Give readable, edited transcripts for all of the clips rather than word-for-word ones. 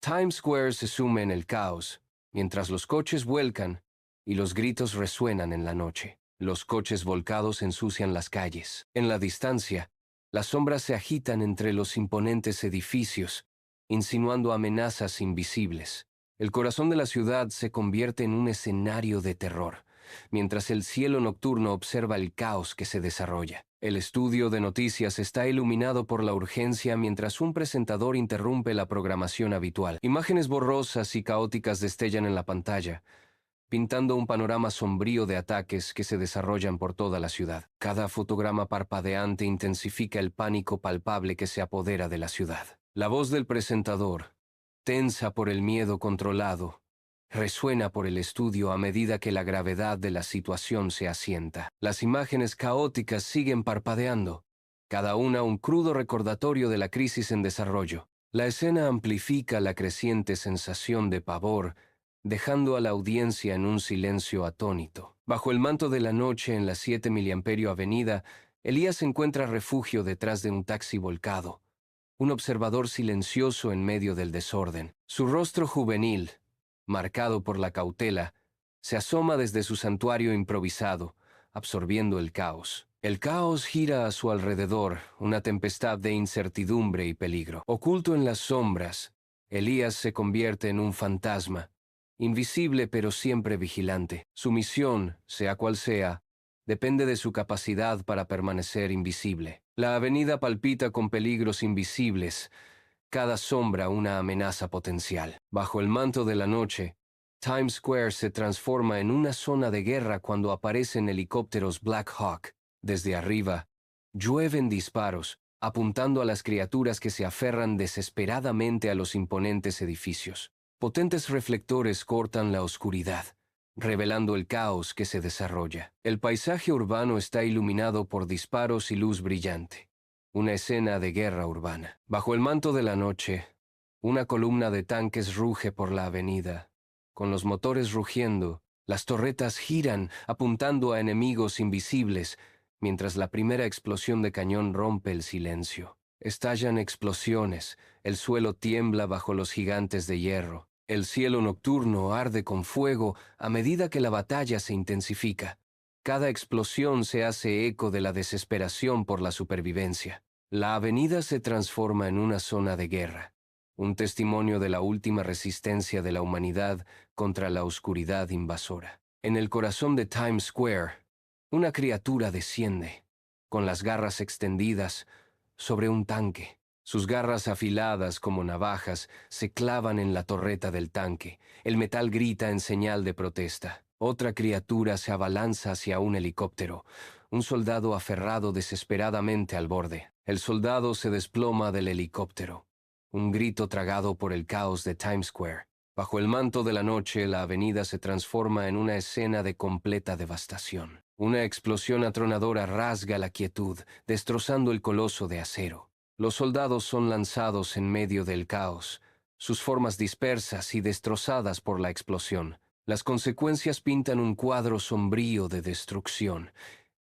Times Square se sume en el caos, mientras los coches vuelcan y los gritos resuenan en la noche. Los coches volcados ensucian las calles. En la distancia, las sombras se agitan entre los imponentes edificios, insinuando amenazas invisibles. El corazón de la ciudad se convierte en un escenario de terror, mientras el cielo nocturno observa el caos que se desarrolla. El estudio de noticias está iluminado por la urgencia mientras un presentador interrumpe la programación habitual. Imágenes borrosas y caóticas destellan en la pantalla, pintando un panorama sombrío de ataques que se desarrollan por toda la ciudad. Cada fotograma parpadeante intensifica el pánico palpable que se apodera de la ciudad. La voz del presentador, tensa por el miedo controlado, resuena por el estudio a medida que la gravedad de la situación se asienta. Las imágenes caóticas siguen parpadeando, cada una un crudo recordatorio de la crisis en desarrollo. La escena amplifica la creciente sensación de pavor, dejando a la audiencia en un silencio atónito. Bajo el manto de la noche en la 7 Miliamperio Avenida, Elías encuentra refugio detrás de un taxi volcado, un observador silencioso en medio del desorden. Su rostro juvenil, marcado por la cautela, se asoma desde su santuario improvisado, absorbiendo el caos. El caos gira a su alrededor, una tempestad de incertidumbre y peligro. Oculto en las sombras, Elías se convierte en un fantasma, invisible pero siempre vigilante. Su misión, sea cual sea, depende de su capacidad para permanecer invisible. La avenida palpita con peligros invisibles, cada sombra una amenaza potencial. Bajo el manto de la noche, Times Square se transforma en una zona de guerra cuando aparecen helicópteros Black Hawk. Desde arriba, llueven disparos, apuntando a las criaturas que se aferran desesperadamente a los imponentes edificios. Potentes reflectores cortan la oscuridad, revelando el caos que se desarrolla. El paisaje urbano está iluminado por disparos y luz brillante. Una escena de guerra urbana. Bajo el manto de la noche, una columna de tanques ruge por la avenida. Con los motores rugiendo, las torretas giran apuntando a enemigos invisibles, mientras la primera explosión de cañón rompe el silencio. Estallan explosiones, el suelo tiembla bajo los gigantes de hierro. El cielo nocturno arde con fuego a medida que la batalla se intensifica. Cada explosión se hace eco de la desesperación por la supervivencia. La avenida se transforma en una zona de guerra, un testimonio de la última resistencia de la humanidad contra la oscuridad invasora. En el corazón de Times Square, una criatura desciende, con las garras extendidas, sobre un tanque. Sus garras afiladas como navajas se clavan en la torreta del tanque. El metal grita en señal de protesta. Otra criatura se abalanza hacia un helicóptero, un soldado aferrado desesperadamente al borde. El soldado se desploma del helicóptero. Un grito tragado por el caos de Times Square. Bajo el manto de la noche, la avenida se transforma en una escena de completa devastación. Una explosión atronadora rasga la quietud, destrozando el coloso de acero. Los soldados son lanzados en medio del caos, sus formas dispersas y destrozadas por la explosión. Las consecuencias pintan un cuadro sombrío de destrucción,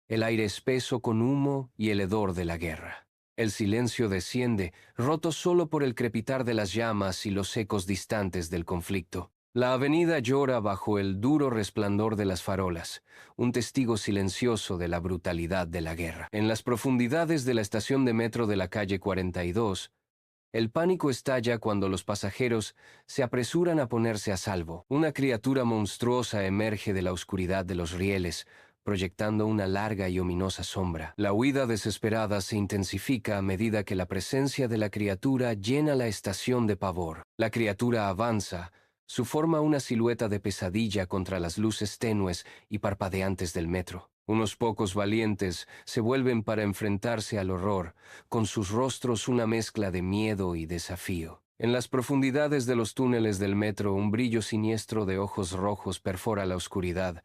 el aire espeso con humo y el hedor de la guerra. El silencio desciende, roto solo por el crepitar de las llamas y los ecos distantes del conflicto. La avenida llora bajo el duro resplandor de las farolas, un testigo silencioso de la brutalidad de la guerra. En las profundidades de la estación de metro de la calle 42, el pánico estalla cuando los pasajeros se apresuran a ponerse a salvo. Una criatura monstruosa emerge de la oscuridad de los rieles, proyectando una larga y ominosa sombra. La huida desesperada se intensifica a medida que la presencia de la criatura llena la estación de pavor. La criatura avanza, su forma una silueta de pesadilla contra las luces tenues y parpadeantes del metro. Unos pocos valientes se vuelven para enfrentarse al horror, con sus rostros una mezcla de miedo y desafío. En las profundidades de los túneles del metro, un brillo siniestro de ojos rojos perfora la oscuridad,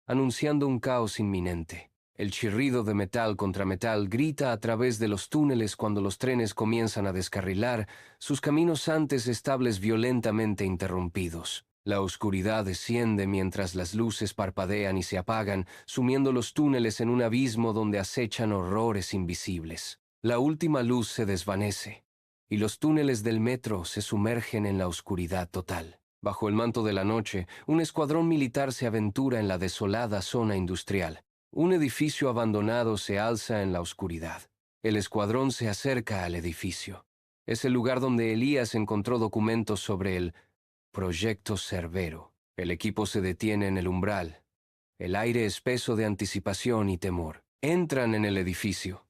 anunciando un caos inminente. El chirrido de metal contra metal grita a través de los túneles cuando los trenes comienzan a descarrilar, sus caminos antes estables violentamente interrumpidos. La oscuridad desciende mientras las luces parpadean y se apagan, sumiendo los túneles en un abismo donde acechan horrores invisibles. La última luz se desvanece, y los túneles del metro se sumergen en la oscuridad total. Bajo el manto de la noche, un escuadrón militar se aventura en la desolada zona industrial. Un edificio abandonado se alza en la oscuridad. El escuadrón se acerca al edificio. Es el lugar donde Elías encontró documentos sobre el Proyecto Cerbero. El equipo se detiene en el umbral. El aire espeso de anticipación y temor. Entran en el edificio,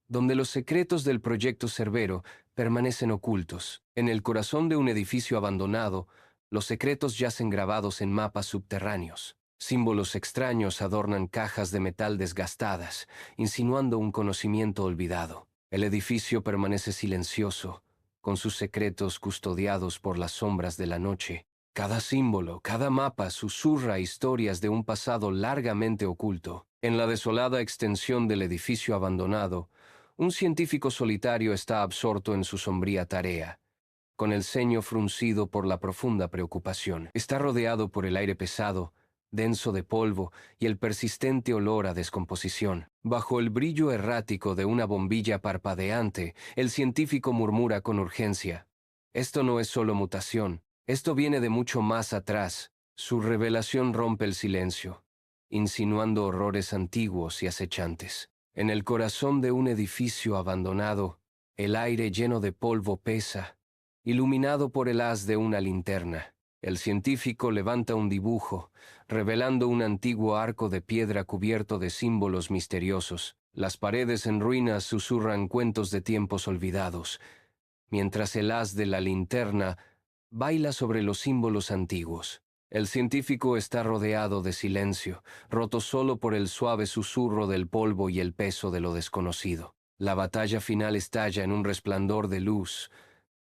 donde los secretos del Proyecto Cerbero permanecen ocultos. En el corazón de un edificio abandonado, los secretos yacen grabados en mapas subterráneos. Símbolos extraños adornan cajas de metal desgastadas, insinuando un conocimiento olvidado. El edificio permanece silencioso, con sus secretos custodiados por las sombras de la noche. Cada símbolo, cada mapa susurra historias de un pasado largamente oculto. En la desolada extensión del edificio abandonado, un científico solitario está absorto en su sombría tarea, con el ceño fruncido por la profunda preocupación. Está rodeado por el aire pesado, denso de polvo y el persistente olor a descomposición. Bajo el brillo errático de una bombilla parpadeante, el científico murmura con urgencia: «Esto no es solo mutación, esto viene de mucho más atrás». Su revelación rompe el silencio, insinuando horrores antiguos y acechantes. En el corazón de un edificio abandonado, el aire lleno de polvo pesa, iluminado por el haz de una linterna. El científico levanta un dibujo, revelando un antiguo arco de piedra cubierto de símbolos misteriosos. Las paredes en ruinas susurran cuentos de tiempos olvidados, mientras el haz de la linterna baila sobre los símbolos antiguos. El científico está rodeado de silencio, roto solo por el suave susurro del polvo y el peso de lo desconocido. La batalla final estalla en un resplandor de luz,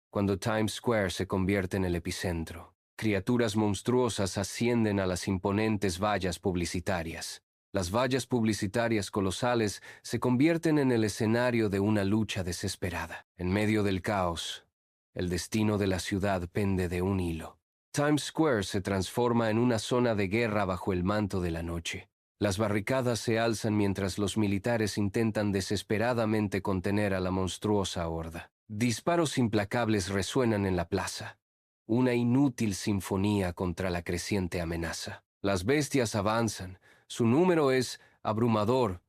cuando Times Square se convierte en el epicentro. Criaturas monstruosas ascienden a las imponentes vallas publicitarias. Las vallas publicitarias colosales se convierten en el escenario de una lucha desesperada. En medio del caos, el destino de la ciudad pende de un hilo. Times Square se transforma en una zona de guerra bajo el manto de la noche. Las barricadas se alzan mientras los militares intentan desesperadamente contener a la monstruosa horda. Disparos implacables resuenan en la plaza, una inútil sinfonía contra la creciente amenaza. Las bestias avanzan, su número es abrumador,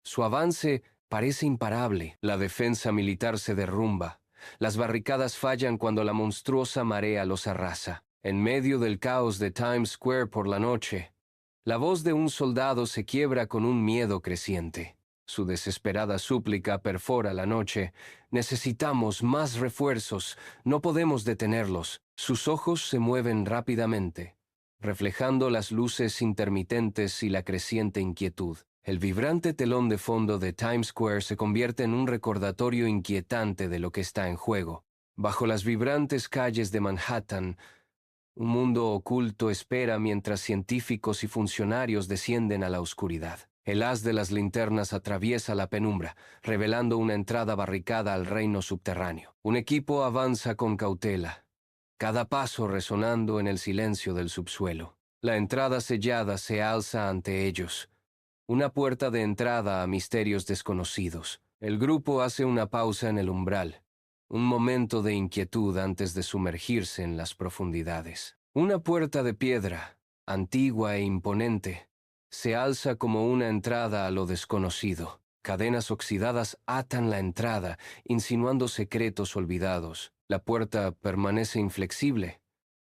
su avance parece imparable. La defensa militar se derrumba, las barricadas fallan cuando la monstruosa marea los arrasa. En medio del caos de Times Square por la noche, la voz de un soldado se quiebra con un miedo creciente. Su desesperada súplica perfora la noche. «Necesitamos más refuerzos, no podemos detenerlos». Sus ojos se mueven rápidamente, reflejando las luces intermitentes y la creciente inquietud. El vibrante telón de fondo de Times Square se convierte en un recordatorio inquietante de lo que está en juego. Bajo las vibrantes calles de Manhattan, un mundo oculto espera mientras científicos y funcionarios descienden a la oscuridad. El haz de las linternas atraviesa la penumbra, revelando una entrada barricada al reino subterráneo. Un equipo avanza con cautela, cada paso resonando en el silencio del subsuelo. La entrada sellada se alza ante ellos, una puerta de entrada a misterios desconocidos. El grupo hace una pausa en el umbral, un momento de inquietud antes de sumergirse en las profundidades. Una puerta de piedra, antigua e imponente, se alza como una entrada a lo desconocido. Cadenas oxidadas atan la entrada, insinuando secretos olvidados. La puerta permanece inflexible,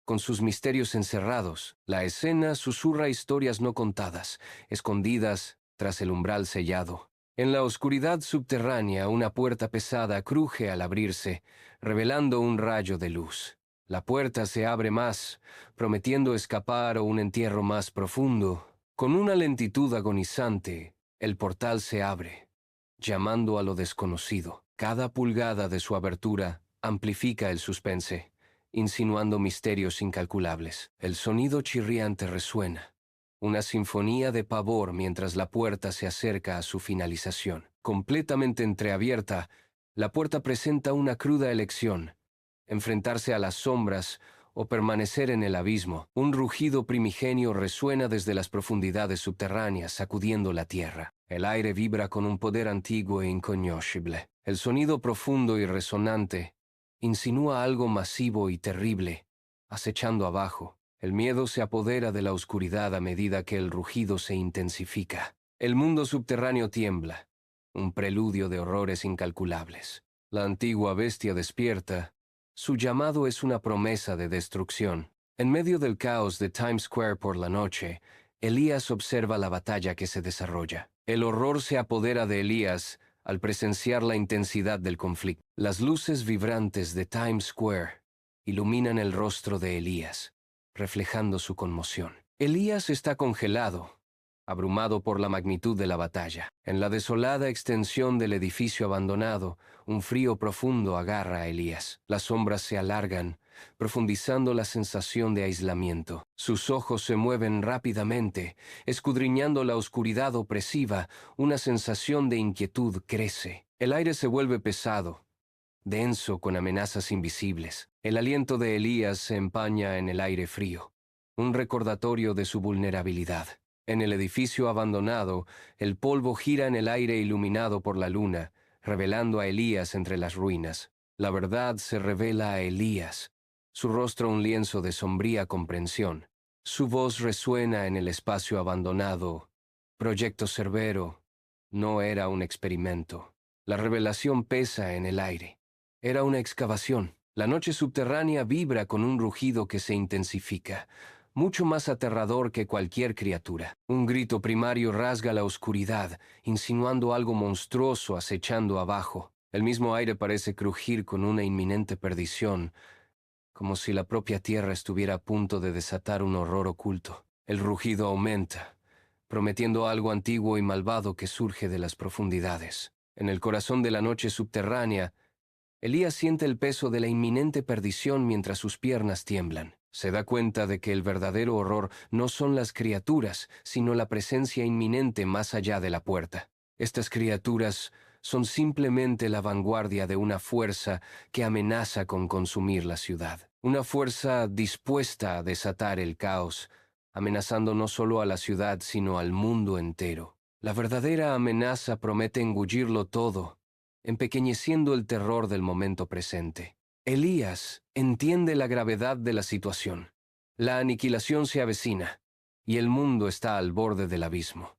con sus misterios encerrados. La escena susurra historias no contadas, escondidas tras el umbral sellado. En la oscuridad subterránea, una puerta pesada cruje al abrirse, revelando un rayo de luz. La puerta se abre más, prometiendo escapar o un entierro más profundo. Con una lentitud agonizante, el portal se abre, llamando a lo desconocido. Cada pulgada de su abertura amplifica el suspense, insinuando misterios incalculables. El sonido chirriante resuena, una sinfonía de pavor mientras la puerta se acerca a su finalización. Completamente entreabierta, la puerta presenta una cruda elección: enfrentarse a las sombras o permanecer en el abismo. Un rugido primigenio resuena desde las profundidades subterráneas, sacudiendo la tierra. El aire vibra con un poder antiguo e inconocible. El sonido profundo y resonante insinúa algo masivo y terrible, acechando abajo. El miedo se apodera de la oscuridad a medida que el rugido se intensifica. El mundo subterráneo tiembla, un preludio de horrores incalculables. La antigua bestia despierta. Su llamado es una promesa de destrucción. En medio del caos de Times Square por la noche, Elías observa la batalla que se desarrolla. El horror se apodera de Elías al presenciar la intensidad del conflicto. Las luces vibrantes de Times Square iluminan el rostro de Elías, reflejando su conmoción. Elías está congelado, abrumado por la magnitud de la batalla. En la desolada extensión del edificio abandonado, un frío profundo agarra a Elías. Las sombras se alargan, profundizando la sensación de aislamiento. Sus ojos se mueven rápidamente, escudriñando la oscuridad opresiva. Una sensación de inquietud crece. El aire se vuelve pesado, denso con amenazas invisibles. El aliento de Elías se empaña en el aire frío, un recordatorio de su vulnerabilidad. En el edificio abandonado, el polvo gira en el aire iluminado por la luna, revelando a Elías entre las ruinas. La verdad se revela a Elías, su rostro un lienzo de sombría comprensión. Su voz resuena en el espacio abandonado. Proyecto Cerbero no era un experimento. La revelación pesa en el aire. Era una excavación. La noche subterránea vibra con un rugido que se intensifica, mucho más aterrador que cualquier criatura. Un grito primario rasga la oscuridad, insinuando algo monstruoso acechando abajo. El mismo aire parece crujir con una inminente perdición, como si la propia tierra estuviera a punto de desatar un horror oculto. El rugido aumenta, prometiendo algo antiguo y malvado que surge de las profundidades. En el corazón de la noche subterránea, Elías siente el peso de la inminente perdición mientras sus piernas tiemblan. Se da cuenta de que el verdadero horror no son las criaturas, sino la presencia inminente más allá de la puerta. Estas criaturas son simplemente la vanguardia de una fuerza que amenaza con consumir la ciudad. Una fuerza dispuesta a desatar el caos, amenazando no solo a la ciudad, sino al mundo entero. La verdadera amenaza promete engullirlo todo, empequeñeciendo el terror del momento presente. Elías entiende la gravedad de la situación. La aniquilación se avecina, y el mundo está al borde del abismo.